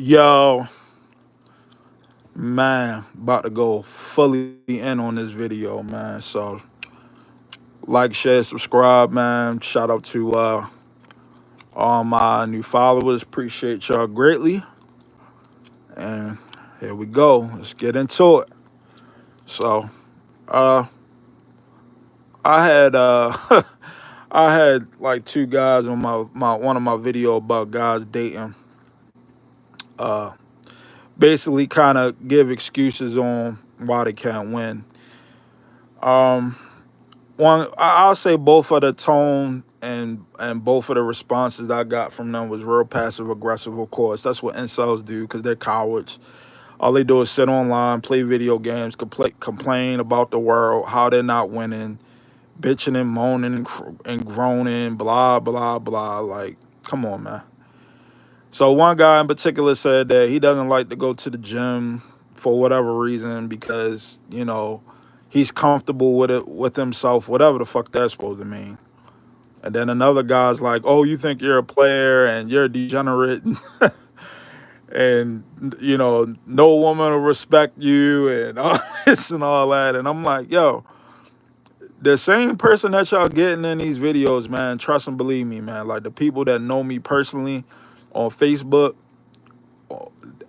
Yo, man, about to go fully in on this video, man. So, like, share, subscribe, man. Shout out to all my new followers. Appreciate y'all greatly. And here we go. Let's get into it. So, uh, I had I had like two guys on my one of my video about guys dating. Uh, Basically, kind of give excuses on why they can't win. Um, I'll say both of the tone and both of the responses I got from them was real passive aggressive. Of course, that's what incels do because they're cowards. All they do is sit online, play video games, complain about the world, how they're not winning, bitching and moaning and groaning, blah blah blah. Like, come on, man. So one guy in particular said that he doesn't like to go to the gym for whatever reason because he's comfortable with it with himself, whatever the fuck that's supposed to mean. And then another guy's like, "Oh, you think you're a player and you're a degenerate, and no woman will respect you and all this and all that." And I'm like, "Yo, the same person that y'all getting in these videos, man. Trust and believe me, man. Like the people that know me personally on Facebook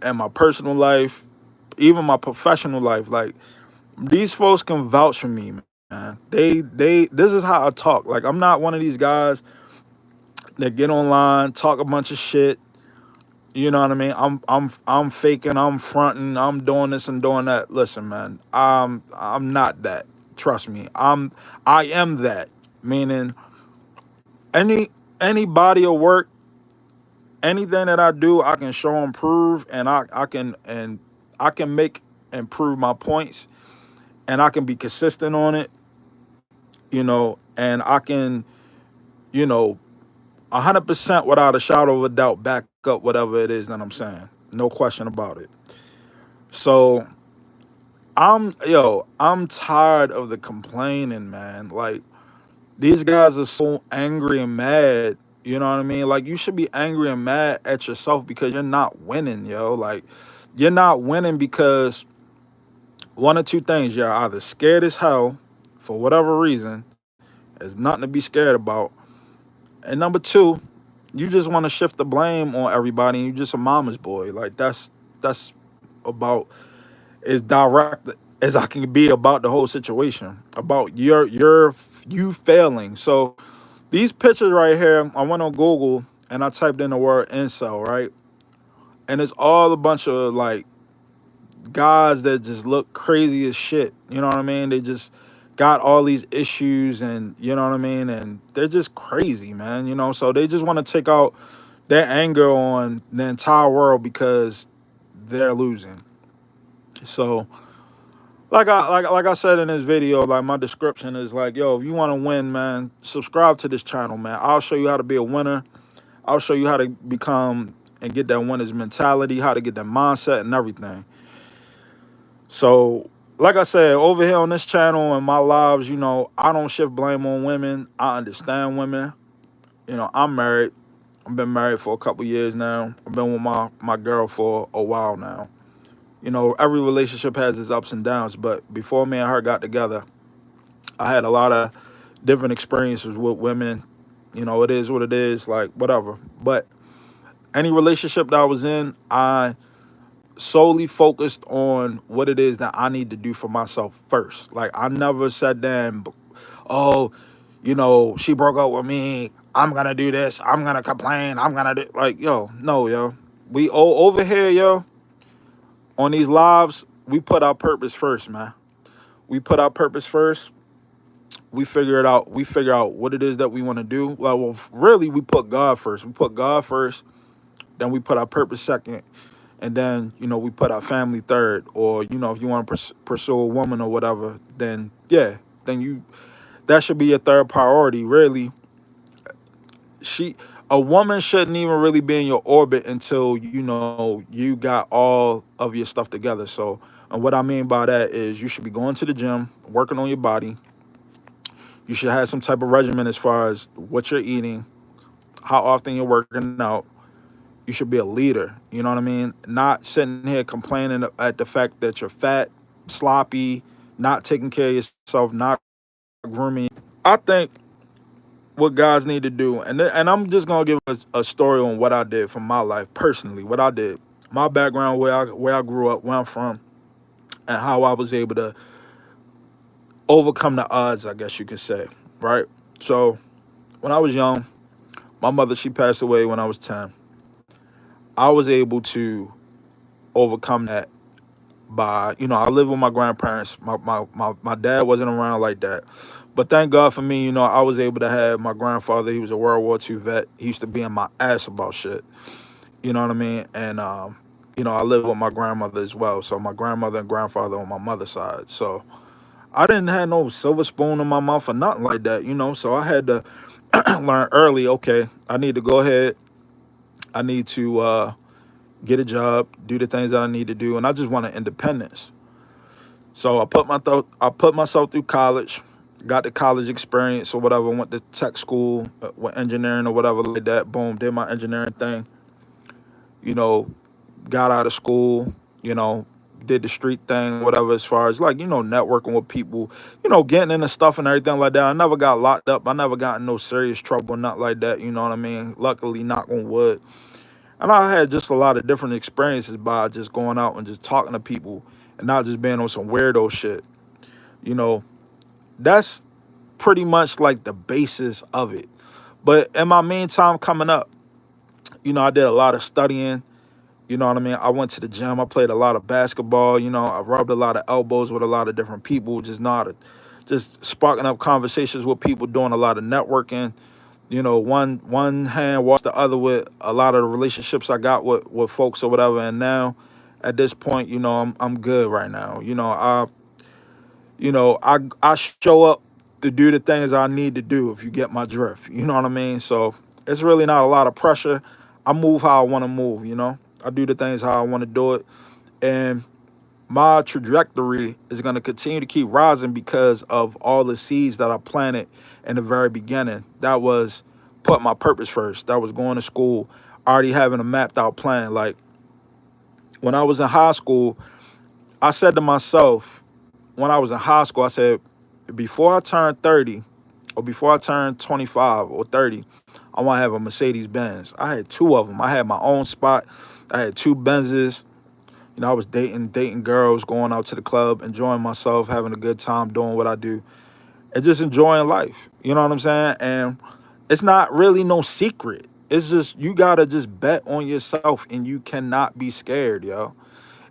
and my personal life, even my professional life, like these folks can vouch for me, man. They this is how I talk. Like I'm not one of these guys that get online, talk a bunch of shit. You know what I mean? I'm faking, I'm fronting, I'm doing this and doing that. Listen, man, I'm not that. Trust me. I am that. Meaning any body of work, anything that I do, I can show and prove, and I can make and prove my points, and I can be consistent on it, and I can, you know, 100% without a shadow of a doubt back up whatever it is that I'm saying. No question about it. So I'm tired of the complaining, man. Like these guys are so angry and mad. You know what I mean? Like you should be angry and mad at yourself because you're not winning, yo. Like you're not winning because one or two things. You're either scared as hell for whatever reason. There's nothing to be scared about. And number two, you just want to shift the blame on everybody and you're just a mama's boy. Like that's about as direct as I can be about the whole situation. About you failing. So these pictures right here, I went on Google and I typed in the word incel, right? And it's all a bunch of like guys that just look crazy as shit. You know what I mean? They just got all these issues and you know what I mean? And they're just crazy, man. So they just want to take out their anger on the entire world because they're losing. So like I said in this video, like my description is like, yo, if you want to win, man, subscribe to this channel, man. I'll show you how to be a winner. I'll show you how to become and get that winner's mentality, how to get that mindset and everything. So, like I said, over here on this channel and my lives, I don't shift blame on women. I understand women. I'm married. I've been married for a couple years now. I've been with my girl for a while now. Every relationship has its ups and downs, but before me and her got together, I had a lot of different experiences with women. It is what it is, like whatever. But any relationship that I was in, I solely focused on what it is that I need to do for myself first. Like I never sat down, oh, she broke up with me. I'm gonna do this. I'm gonna complain. I'm gonna do like, yo, no, yo. We over here, yo, on these lives, we put our purpose first, man. We put our purpose first. We figure it out. We figure out what it is that we want to do. Like, well, really, we put God first. We put God first. Then we put our purpose second. And then, we put our family third. Or, if you want to pursue a woman or whatever, then, yeah, that should be your third priority, really. A woman shouldn't even really be in your orbit until you got all of your stuff together. So, and what I mean by that is you should be going to the gym, working on your body. You should have some type of regimen as far as what you're eating, how often you're working out. You should be a leader. You know what I mean? Not sitting here complaining at the fact that you're fat, sloppy, not taking care of yourself, not grooming. I think what guys need to do, and I'm just gonna give a story on what I did from my life personally, what I did, my background, where I grew up, where I'm from, and how I was able to overcome the odds, I guess you could say, right? So when I was young, my mother, she passed away when I was 10. I was able to overcome that by, I live with my grandparents. My dad wasn't around like that. But thank God for me, I was able to have my grandfather. He was a World War II vet. He used to be in my ass about shit. You know what I mean? And, I live with my grandmother as well. So my grandmother and grandfather on my mother's side. So I didn't have no silver spoon in my mouth or nothing like that, So I had to learn early, okay, I need to go ahead. I need to get a job, do the things that I need to do. And I just wanted independence. So I put myself through college, got the college experience or whatever, went to tech school with engineering or whatever like that. Boom, did my engineering thing, you know, got out of school, you know, did the street thing, whatever, as far as like, networking with people, getting into stuff and everything like that. I never got locked up. I never got in no serious trouble, not like that, you know what I mean? Luckily, knock on wood. And I had just a lot of different experiences by just going out and just talking to people and not just being on some weirdo shit. You know, that's pretty much like the basis of it. But in my meantime coming up, I did a lot of studying. You know what I mean? I went to the gym. I played a lot of basketball. I rubbed a lot of elbows with a lot of different people, just not just sparking up conversations with people, doing a lot of networking. One hand washed the other with a lot of the relationships I got with folks or whatever. And now at this point, I'm good right now. I show up to do the things I need to do, if you get my drift. You know what I mean? So it's really not a lot of pressure. I move how I want to move. I do the things how I want to do it. And my trajectory is going to continue to keep rising because of all the seeds that I planted in the very beginning. That was put my purpose first. That was going to school, already having a mapped out plan. Like when I was in high school, I said to myself, when I was in high school, I said, before I turn 30 or before I turn 25 or 30, I want to have a Mercedes Benz. I had two of them. I had my own spot. I had two Benzes. I was dating girls, going out to the club, enjoying myself, having a good time, doing what I do, and just enjoying life. You know what I'm saying? And it's not really no secret. It's just you gotta just bet on yourself, and you cannot be scared, yo.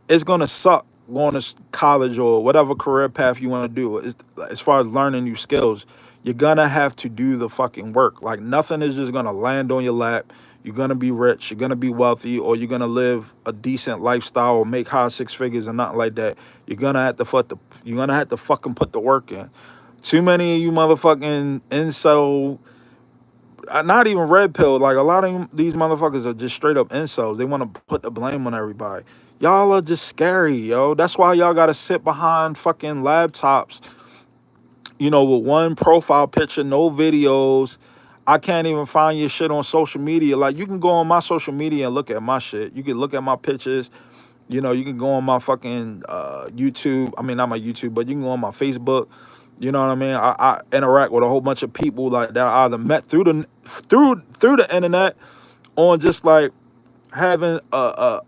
It's gonna suck going to college or whatever career path you want to do. As far as learning new skills, you're gonna have to do the fucking work. Like nothing is just gonna land on your lap. You're gonna be rich, you're gonna be wealthy, or you're gonna live a decent lifestyle or make high six figures or nothing like that. You're gonna have to fucking put the work in. Too many of you motherfucking incel, not even red pill. Like a lot of these motherfuckers are just straight up incels. They want to put the blame on everybody. Y'all are just scary, yo. That's why y'all gotta sit behind fucking laptops, with one profile picture, no videos. I can't even find your shit on social media. Like you can go on my social media and look at my shit. You can look at my pictures. You can go on my fucking YouTube. I mean, not my YouTube, but you can go on my Facebook. You know what I mean? I interact with a whole bunch of people like that I either met through the internet, on just like having a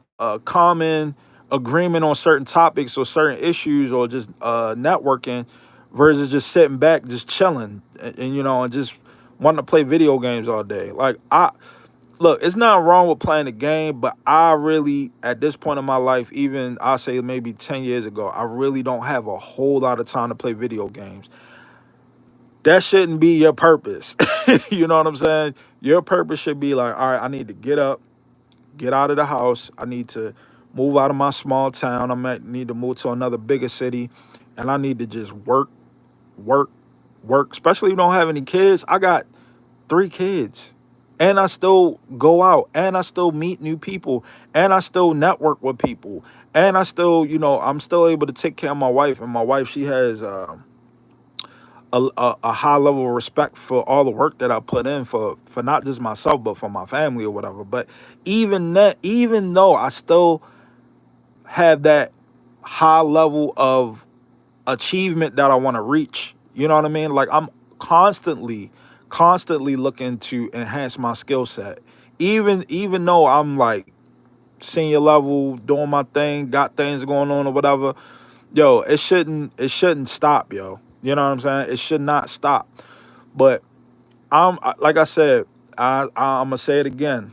common agreement on certain topics or certain issues, or just networking, versus just sitting back, just chilling, and just wanting to play video games all day. Like look, it's not wrong with playing the game, but I really, at this point in my life, even I say maybe 10 years ago, I really don't have a whole lot of time to play video games. That shouldn't be your purpose. You know what I'm saying? Your purpose should be like, all right, I need to get up, get out of the house. I need to move out of my small town. I might need to move to another bigger city. And I need to just work, work, work. Especially if you don't have any kids. I got 3 kids. And I still go out. And I still meet new people. And I still network with people. And I still, I'm still able to take care of my wife. And my wife, she has a high level of respect for all the work that I put in for not just myself but for my family or whatever. But even that, even though I still have that high level of achievement that I want to reach, you know what I mean? Like I'm constantly looking to enhance my skill set. Even though I'm like senior level, doing my thing, got things going on or whatever, yo, it shouldn't stop, yo. You know what I'm saying? It should not stop. But like I said, I'm gonna say it again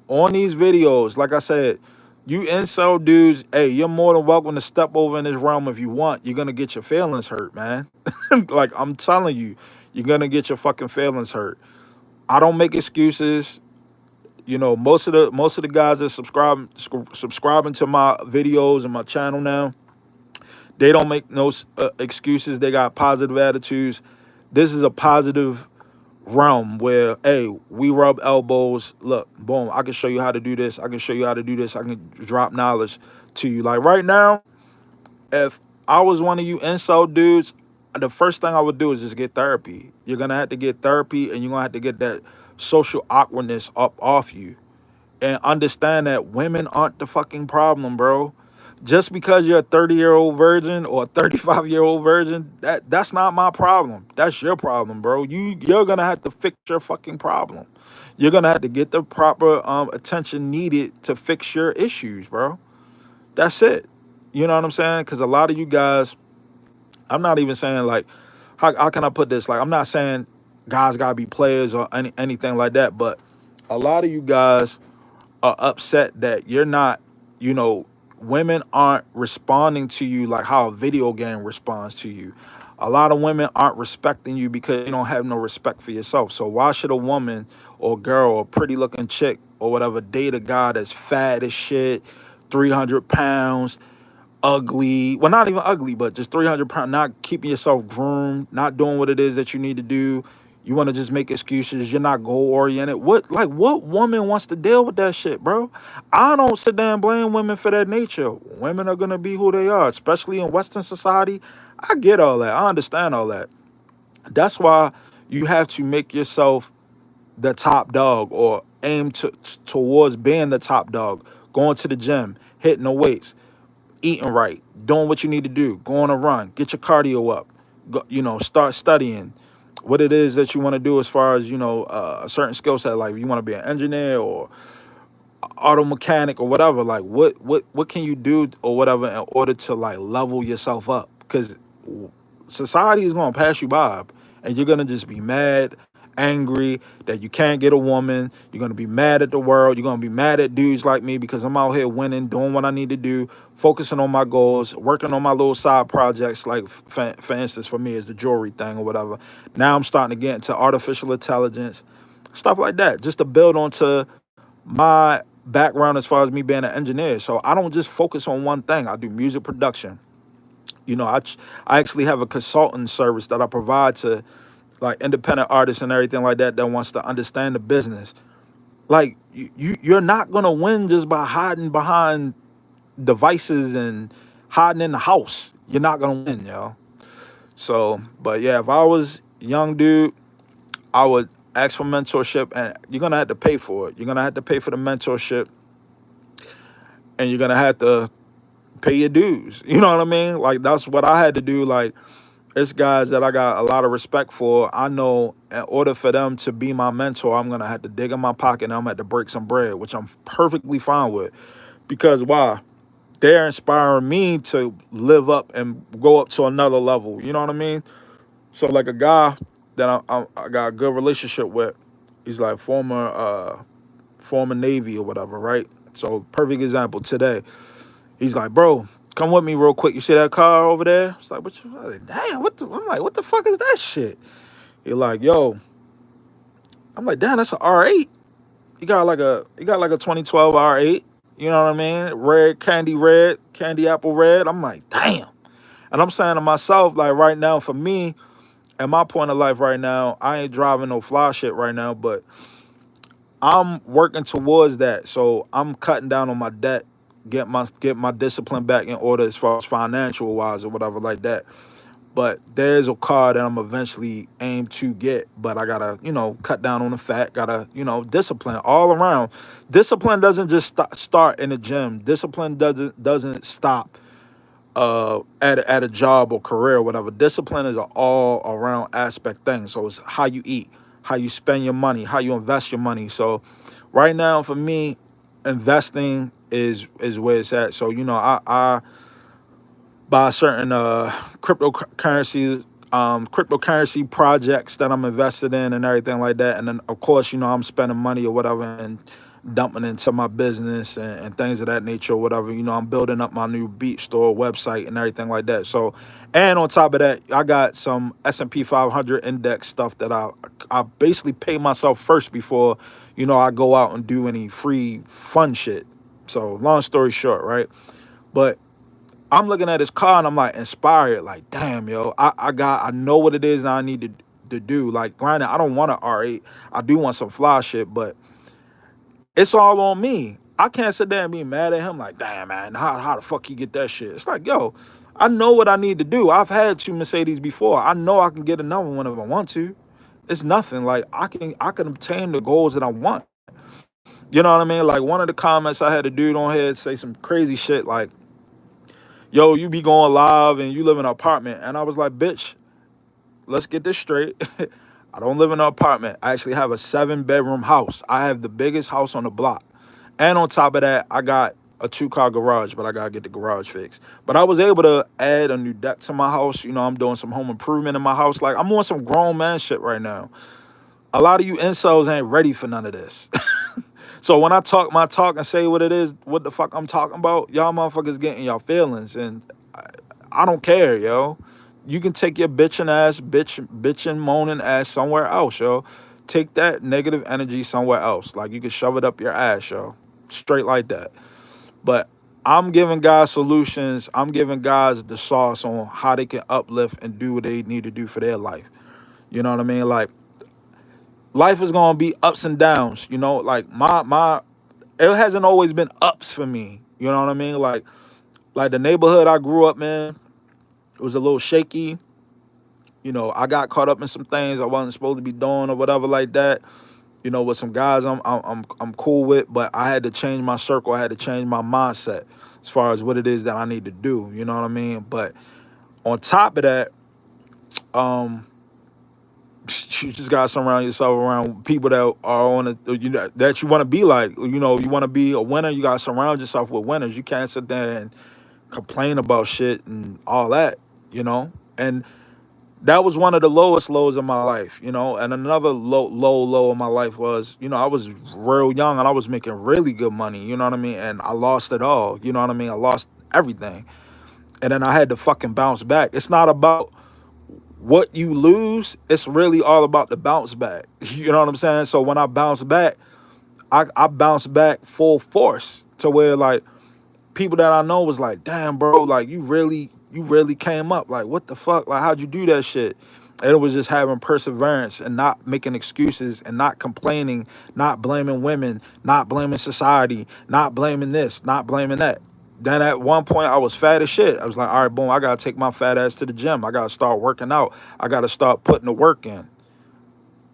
on these videos. Like I said, you incel dudes, hey, you're more than welcome to step over in this realm if you want. You're gonna get your feelings hurt, man. Like I'm telling you, you're gonna get your fucking feelings hurt. I don't make excuses. You know, most of the guys that subscribing to my videos and my channel now, they don't make no excuses. They got positive attitudes. This is a positive realm where, hey, we rub elbows. Look, boom, I can show you how to do this. I can show you how to do this. I can drop knowledge to you. Like right now, if I was one of you incel dudes, the first thing I would do is just get therapy. You're gonna have to get therapy, and you're gonna have to get that social awkwardness up off you, and understand that women aren't the fucking problem, bro. Just because you're a 30-year-old virgin or a 35-year-old virgin, that's not my problem. That's your problem, bro. You're gonna have to fix your fucking problem. You're gonna have to get the proper attention needed to fix your issues, bro. That's it. You know what I'm saying? Because a lot of you guys, I'm not even saying like, how can I put this? Like, I'm not saying guys gotta be players or anything like that, but a lot of you guys are upset that you're not, you know, women aren't responding to you like how a video game responds to you. A lot of women aren't respecting you because you don't have no respect for yourself. So why should a woman or girl or pretty looking chick or whatever date a guy that's fat as shit, 300 pounds, ugly, well, not even ugly, but just 300 pounds, not keeping yourself groomed, not doing what it is that you need to do. You want to just make excuses. You're not goal oriented. What woman wants to deal with that shit, bro? I don't sit there and blame women for that nature. Women are going to be who they are, especially in Western society. I get all that. I understand all that. That's why you have to make yourself the top dog or aim towards being the top dog, going to the gym, hitting the weights, eating right, doing what you need to do, go on a run, get your cardio up, go, you know, start studying what it is that you want to do as far as, you know, a certain skill set. Like you want to be an engineer or auto mechanic or whatever. Like what can you do or whatever in order to like level yourself up? Because society is going to pass you by, and you're going to just be mad, angry that you can't get a woman. You're going to be mad at the world. You're going to be mad at dudes like me because I'm out here winning, doing what I need to do, focusing on my goals, working on my little side projects. Like for instance, for me, is the jewelry thing or whatever. Now I'm starting to get into artificial intelligence, stuff like that, just to build onto my background as far as me being an engineer. So I don't just focus on one thing. I do music production. You know, I actually have a consulting service that I provide to like independent artists and everything like that wants to understand the business. Like you're not gonna win just by hiding behind devices and hiding in the house. You're not gonna win, yo. So, but yeah, if I was a young dude, I would ask for mentorship, and you're gonna have to pay for it. You're gonna have to pay for the mentorship, and you're gonna have to pay your dues. You know what I mean? Like that's what I had to do. Like it's guys that I got a lot of respect for. I know in order for them to be my mentor, I'm gonna have to dig in my pocket and I'm gonna have to break some bread, which I'm perfectly fine with. Because why? They're inspiring me to live up and go up to another level. You know what I mean? So like a guy that I got a good relationship with, he's like former Navy or whatever, right? So perfect example today. He's like, bro, come with me real quick. You see that car over there? It's like, what you, I was like, damn, I'm like, what the fuck is that shit? He like, yo, I'm like, damn, that's an R8. He got like a 2012 R8. You know what I mean? Red, candy apple red. I'm like, damn. And I'm saying to myself, like right now, for me, at my point of life right now, I ain't driving no fly shit right now, but I'm working towards that. So I'm cutting down on my debt, get my discipline back in order as far as financial wise or whatever like that. But there's a car that I'm eventually aim to get, but I gotta, cut down on the fat, gotta, discipline all around. Discipline doesn't just start in the gym. Discipline doesn't stop at a job or career or whatever. Discipline is an all around aspect thing. So it's how you eat, how you spend your money, how you invest your money. So right now for me, investing is where it's at. So I buy certain cryptocurrency projects that I'm invested in and everything like that. And then of course, I'm spending money or whatever and dumping into my business and things of that nature or whatever. I'm building up my new beat store website and everything like that. So, and on top of that, I got some S&P 500 index stuff that I basically pay myself first before, I go out and do any free fun shit. So long story short, right? But I'm looking at his car and I'm like inspired, like, damn, yo, I know what it is that I need to do. Like, granted, I don't want an R8. I do want some fly shit, but it's all on me. I can't sit there and be mad at him like, damn, man, how the fuck he get that shit? It's like, yo, I know what I need to do. I've had two Mercedes before. I know I can get another one if I want to. It's nothing. Like, I can obtain the goals that I want. You know what I mean? Like, one of the comments I had a dude on here say some crazy shit like, yo, you be going live and you live in an apartment. And I was like, bitch, let's get this straight. I don't live in an apartment. I actually have a 7-bedroom house. I have the biggest house on the block. And on top of that, I got a 2-car garage, but I gotta get the garage fixed. But I was able to add a new deck to my house. I'm doing some home improvement in my house. Like, I'm on some grown man shit right now. A lot of you incels ain't ready for none of this. So when I talk my talk and say what it is, what the fuck I'm talking about, y'all motherfuckers getting y'all feelings. And I don't care, yo. You can take your bitching, moaning ass somewhere else, yo. Take that negative energy somewhere else. Like, you can shove it up your ass, yo. Straight like that. But I'm giving guys solutions. I'm giving guys the sauce on how they can uplift and do what they need to do for their life. You know what I mean? Like, life is gonna be ups and downs. Like my it hasn't always been ups for me. You know what I mean? Like the neighborhood I grew up in, it was a little shaky. I got caught up in some things I wasn't supposed to be doing or whatever like that. With some guys I'm cool with, but I had to change my circle. I had to change my mindset as far as what it is that I need to do. You know what I mean? But on top of that, you just gotta surround yourself around people that are on that you want to be like. You want to be a winner. You gotta surround yourself with winners. You can't sit there and complain about shit and all that. And that was one of the lowest lows of my life. And another low of my life was, I was real young and I was making really good money. You know what I mean? And I lost it all. You know what I mean? I lost everything, and then I had to fucking bounce back. It's not about what you lose, it's really all about the bounce back. You know what I'm saying? So when I bounce back, I bounce back full force to where, like, people that I know was like, damn, bro, like, you really came up. Like, what the fuck? Like, how'd you do that shit? And it was just having perseverance and not making excuses and not complaining, not blaming women, not blaming society, not blaming this, not blaming that. Then at one point I was fat as shit. I was like, all right, boom, I gotta take my fat ass to the gym. I gotta start working out. I gotta start putting the work in.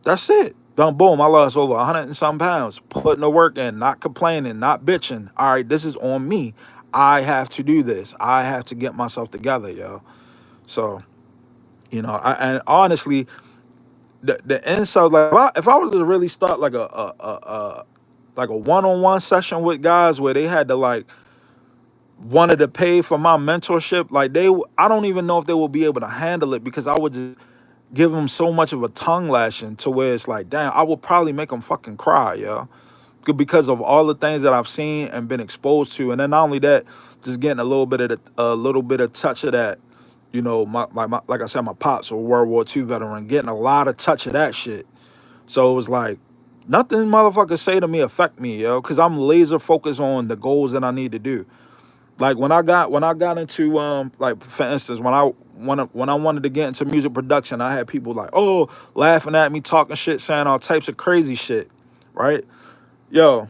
That's it. Done, boom, I lost over 100 and some pounds. Putting the work in, not complaining, not bitching. All right, this is on me. I have to do this. I have to get myself together, yo. So, and honestly, the insult, like, if I was to really start like a one-on-one session with guys where they had to, like, wanted to pay for my mentorship, like, I don't even know if they will be able to handle it, because I would just give them so much of a tongue lashing to where it's like, damn, I would probably make them fucking cry, yo, because of all the things that I've seen and been exposed to. And then not only that, just getting a little bit of touch of that. Like I said, my pops a World War II veteran, getting a lot of touch of that shit. So it was like, nothing motherfuckers say to me affect me, yo, because I'm laser focused on the goals that I need to do. Like, when I got into like, for instance, when I wanted to get into music production, I had people like, oh, laughing at me, talking shit, saying all types of crazy shit, right? Yo,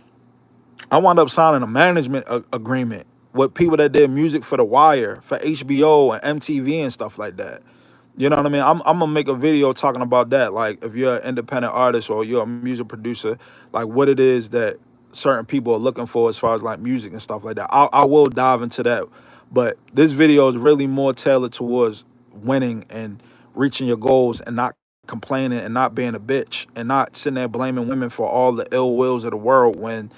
I wound up signing a management agreement with people that did music for The Wire, for HBO and MTV and stuff like that. You know what I mean? I'm gonna make a video talking about that. Like, if you're an independent artist or you're a music producer, like what it is that certain people are looking for as far as like music and stuff like that. I will dive into that, but this video is really more tailored towards winning and reaching your goals and not complaining and not being a bitch and not sitting there blaming women for all the ill wills of the world when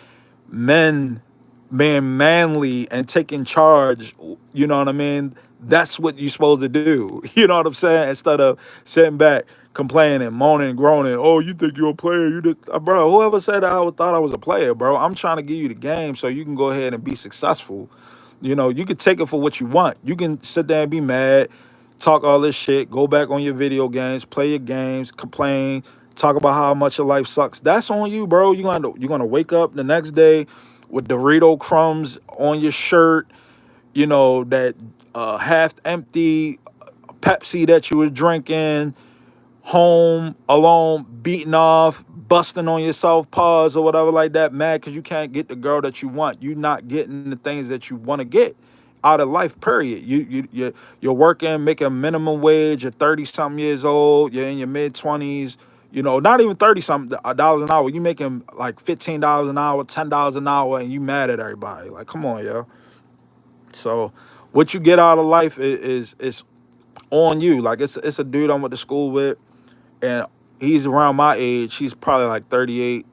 men being manly and taking charge, you know what I mean? That's what you're supposed to do. You know what I'm saying? Instead of sitting back, complaining, moaning, groaning, oh, you think you're a player? You did, bro, whoever said thought I was a player, bro? I'm trying to give you the game so you can go ahead and be successful. You know, you can take it for what you want. You can sit there and be mad, talk all this shit, go back on your video games, play your games, complain, talk about how much your life sucks. That's on you, bro. You're gonna wake up the next day with Dorito crumbs on your shirt, you know, that half empty Pepsi that you was drinking, home alone, beating off, busting on yourself, pause or whatever like that, mad because you can't get the girl that you want. You not getting the things that you want to get out of life, period. You're working, making minimum wage, you're 30 something years old, you're in your mid 20s, you know, not even 30 something dollars an hour. You making like $15 an hour, $10 an hour, and you mad at everybody. Like, come on, yo. So what you get out of life is on you. Like, it's a dude I went to school with, and he's around my age. He's probably like 38,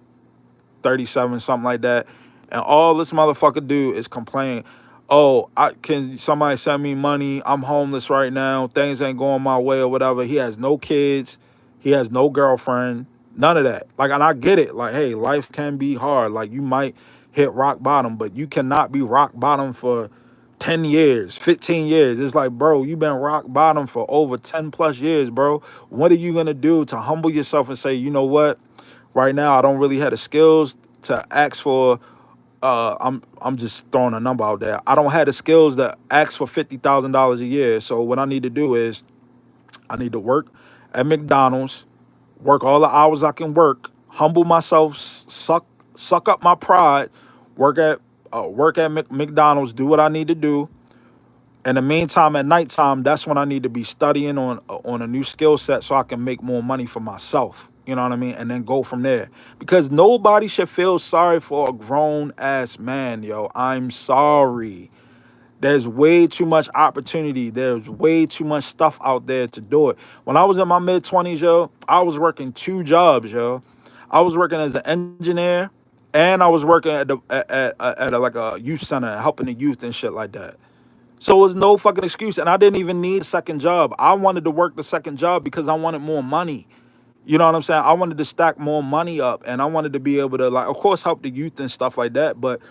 37, something like that. And all this motherfucker do is complain. Oh, I can somebody send me money? I'm homeless right now. Things ain't going my way or whatever. He has no kids. He has no girlfriend. None of that. Like, and I get it. Like, hey, life can be hard. Like, you might hit rock bottom, but you cannot be rock bottom for 10 years, 15 years. It's like, bro, you've been rock bottom for over 10 plus years, bro. What are you going to do to humble yourself and say, you know what? Right now, I don't really have the skills to ask for. I'm just throwing a number out there. I don't have the skills to ask for $50,000 a year. So what I need to do is I need to work at McDonald's, work all the hours I can work, humble myself, suck up my pride, work at McDonald's, do what I need to do. In the meantime, at nighttime, that's when I need to be studying on a new skill set so I can make more money for myself. You know what I mean? And then go from there. Because nobody should feel sorry for a grown ass man, yo. I'm sorry. There's way too much opportunity. There's way too much stuff out there to do it. When I was in my mid 20s, yo, I was working 2 jobs, yo. I was working as an engineer, and I was working like a youth center, helping the youth and shit like that. So it was no fucking excuse. And I didn't even need a second job. I wanted to work the second job because I wanted more money. You know what I'm saying? I wanted to stack more money up, and I wanted to be able to, like, of course, help the youth and stuff like that. But,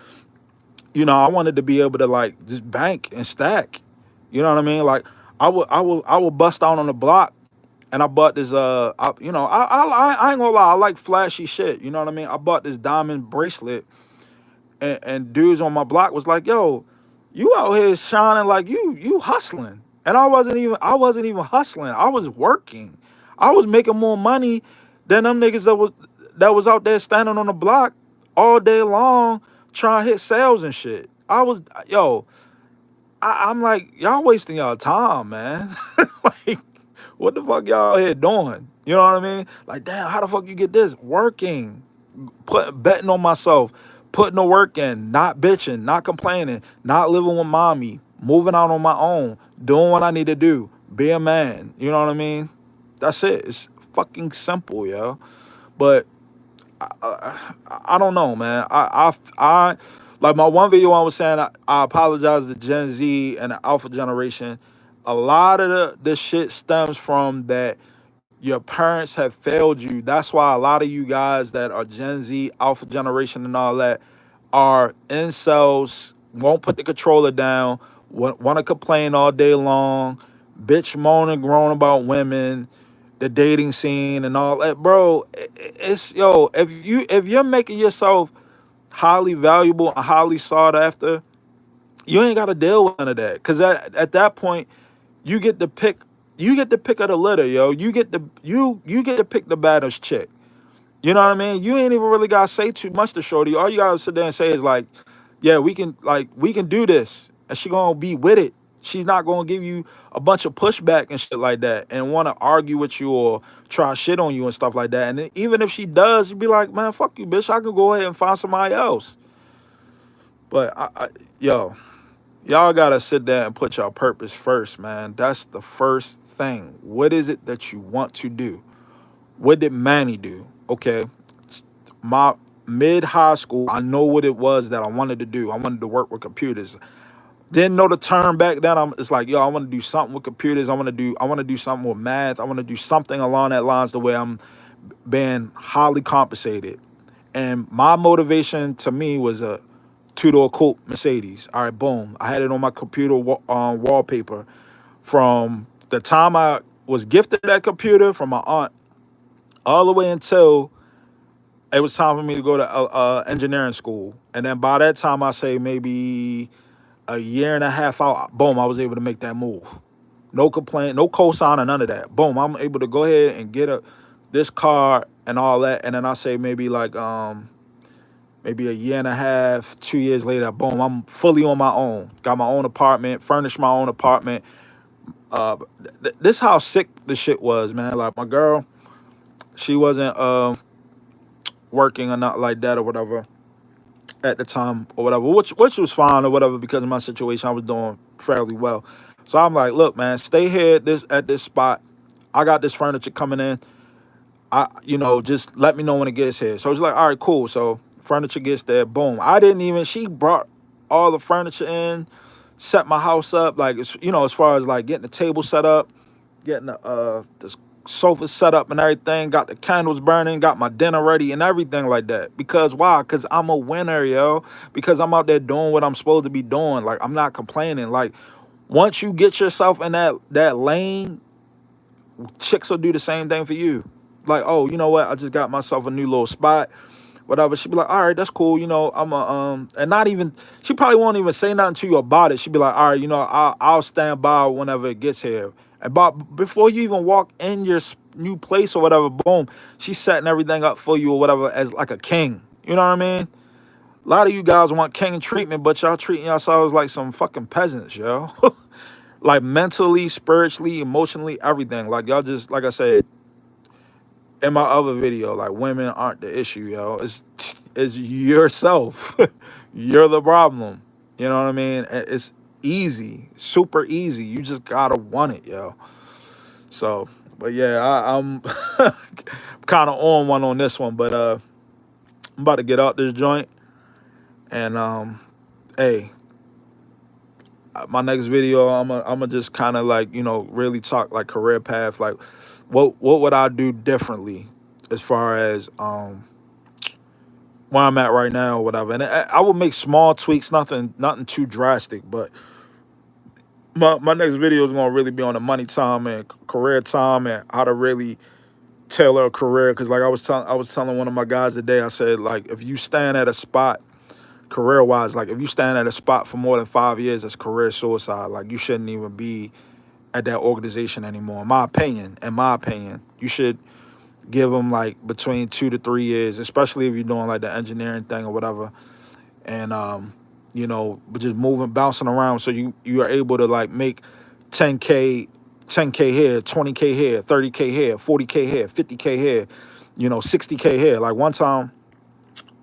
you know, I wanted to be able to, like, just bank and stack. You know what I mean? Like, I would bust out on the block, and I bought this, I ain't gonna lie, I like flashy shit. You know what I mean? I bought this diamond bracelet, and dudes on my block was like, yo, you out here shining like you hustling. And I wasn't even hustling. I was working. I was making more money than them niggas that was out there standing on the block all day long trying to hit sales and shit. I'm like, y'all wasting y'all time, man. Like, what the fuck y'all here doing? You know what I mean? Like, damn, how the fuck you get this? Working, betting on myself, putting the work in, not bitching, not complaining, not living with mommy, moving out on my own, doing what I need to do, be a man. You know what I mean? That's it. It's fucking simple, yo. But I don't know, man. I like my one video I was saying I apologize to Gen Z and the Alpha generation. A lot of this shit stems from that your parents have failed you. That's why a lot of you guys that are Gen Z, Alpha generation, and all that are incels, won't put the controller down, want to complain all day long, bitch, moan and groan about women, the dating scene, and all that, bro. It's yo. If you're making yourself highly valuable and highly sought after, you ain't got to deal with none of that. Cause at that point, you get to pick. You get to pick of the litter, yo. You get to pick the baddest chick. You know what I mean? You ain't even really gotta say too much to Shorty. All you gotta sit there and say is like, yeah, we can do this, and she gonna be with it. She's not gonna give you a bunch of pushback and shit like that and want to argue with you or try shit on you and stuff like that. And then even if she does, you'd be like, man, fuck you, bitch. I could go ahead and find somebody else. But yo, y'all gotta sit there and put your purpose first, man. That's the first thing. What is it that you want to do? What did Manny do? Okay, my mid high school, I know what it was that I wanted to do. I wanted to work with computers. Didn't know the term back then. It's like, yo, I want to do something with computers. I want to do something with math. I want to do something along that lines the way I'm being highly compensated. And my motivation to me was a two-door coupe Mercedes. All right, boom. I had it on my computer wallpaper from the time I was gifted that computer from my aunt all the way until it was time for me to go to engineering school. And then by that time, I say maybe a year and a half out, boom, I was able to make that move. No complaint, no cosign or none of that. Boom, I'm able to go ahead and get this car and all that. And then I say maybe like maybe a year and a half, 2 years later, boom, I'm fully on my own. Got my own apartment, furnished my own apartment. This how sick the shit was, man. Like my girl, she wasn't working or not like that or whatever at the time or whatever, which was fine or whatever because of my situation. I was doing fairly well. So I'm like, look, man, stay here at this spot. I got this furniture coming in. Just let me know when it gets here. So it's like, all right, cool. So furniture gets there, boom. She brought all the furniture in, set my house up, like, as far as like getting the table set up, getting the sofa set up and everything, got the candles burning, got my dinner ready and everything like that. Because why? Because I'm a winner, yo. Because I'm out there doing what I'm supposed to be doing. Like, I'm not complaining. Like, once you get yourself in that lane, chicks will do the same thing for you. Like, oh, you know what? I just got myself a new little spot, whatever. She'd be like, all right, that's cool. And not even, she probably won't even say nothing to you about it. She'd be like, all right, I'll stand by whenever it gets here. And before you even walk in your new place or whatever, boom, she's setting everything up for you or whatever as like a king. You know what I mean? A lot of you guys want king treatment, but y'all treating yourselves like some fucking peasants, yo. Like mentally, spiritually, emotionally, everything. Like y'all just, like I said in my other video, like women aren't the issue, yo. It's yourself. You're the problem. You know what I mean? It's easy, super easy. You just gotta want it, yo. So, but yeah, I'm kind of on this one, but I'm about to get out this joint, and hey, my next video, I'm just kind of like really talk like career path, like what would I do differently as far as where I'm at right now or whatever, and I will make small tweaks, nothing too drastic, but my next video is gonna really be on the money time and career time and how to really tailor a career. Because like I was telling one of my guys today, I said, like, if you stand at a spot career wise, like if you stand at a spot for more than 5 years, that's career suicide. Like you shouldn't even be at that organization anymore. In my opinion, you should give them like between 2 to 3 years, especially if you're doing like the engineering thing or whatever. And but just bouncing around, so you are able to like make 10K here, 20K here, 30K here, 40K here, 50K here, 60K here. Like one time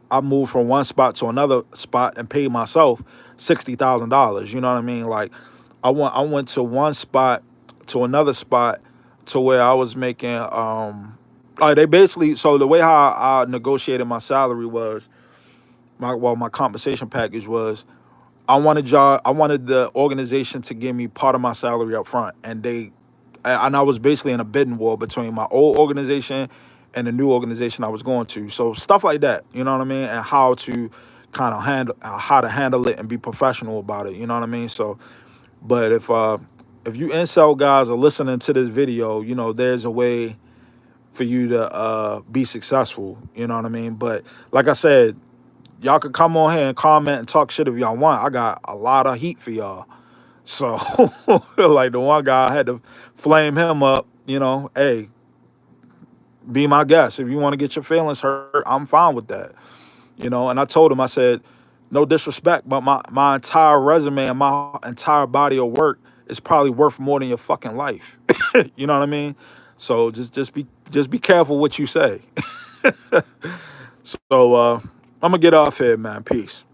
I moved from one spot to another spot and paid myself $60,000. You know what I mean? Like I went to one spot to another spot to where I was making like they basically, so the way how I negotiated my salary was my compensation package was, I wanted the organization to give me part of my salary up front, and I was basically in a bidding war between my old organization and the new organization I was going to. So stuff like that, you know what I mean, and how to kind of handle it and be professional about it, you know what I mean. So, but if you incel guys are listening to this video, there's a way for you to be successful, you know what I mean. But like I said, y'all could come on here and comment and talk shit if y'all want. I got a lot of heat for y'all. So, like the one guy, I had to flame him up, hey, be my guest. If you want to get your feelings hurt, I'm fine with that. And I told him, I said, no disrespect, but my entire resume and my entire body of work it's probably worth more than your fucking life. You know what I mean? So just be careful what you say. So I'm gonna get off here, man. Peace.